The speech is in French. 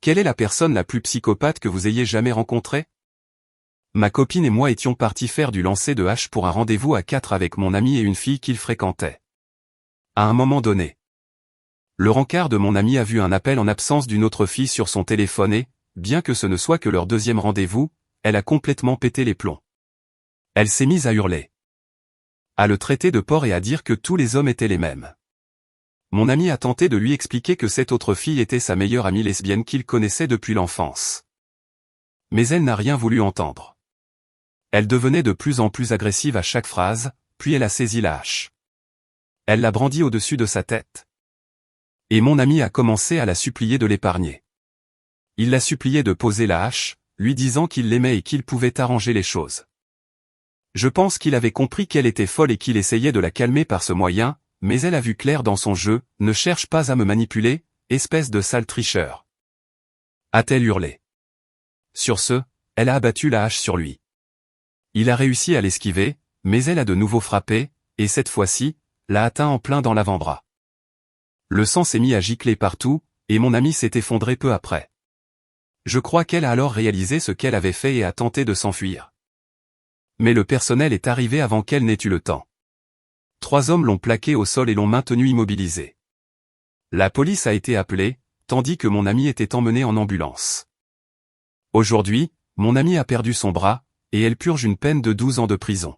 Quelle est la personne la plus psychopathe que vous ayez jamais rencontrée? Ma copine et moi étions partis faire du lancer de hache pour un rendez-vous à 4 avec mon ami et une fille qu'il fréquentait. À un moment donné, le rencard de mon ami a vu un appel en absence d'une autre fille sur son téléphone et, bien que ce ne soit que leur deuxième rendez-vous, elle a complètement pété les plombs. Elle s'est mise à hurler, à le traiter de porc et à dire que tous les hommes étaient les mêmes. Mon ami a tenté de lui expliquer que cette autre fille était sa meilleure amie lesbienne qu'il connaissait depuis l'enfance. Mais elle n'a rien voulu entendre. Elle devenait de plus en plus agressive à chaque phrase, puis elle a saisi la hache. Elle l'a brandie au-dessus de sa tête. Et mon ami a commencé à la supplier de l'épargner. Il l'a supplié de poser la hache, lui disant qu'il l'aimait et qu'il pouvait arranger les choses. Je pense qu'il avait compris qu'elle était folle et qu'il essayait de la calmer par ce moyen, mais elle a vu clair dans son jeu, « Ne cherche pas à me manipuler, espèce de sale tricheur », a-t-elle hurlé. Sur ce, elle a abattu la hache sur lui. Il a réussi à l'esquiver, mais elle a de nouveau frappé, et cette fois-ci, l'a atteint en plein dans l'avant-bras. Le sang s'est mis à gicler partout, et mon ami s'est effondré peu après. Je crois qu'elle a alors réalisé ce qu'elle avait fait et a tenté de s'enfuir. Mais le personnel est arrivé avant qu'elle n'ait eu le temps. 3 hommes l'ont plaqué au sol et l'ont maintenu immobilisé. La police a été appelée, tandis que mon ami était emmené en ambulance. Aujourd'hui, mon ami a perdu son bras, et elle purge une peine de 12 ans de prison.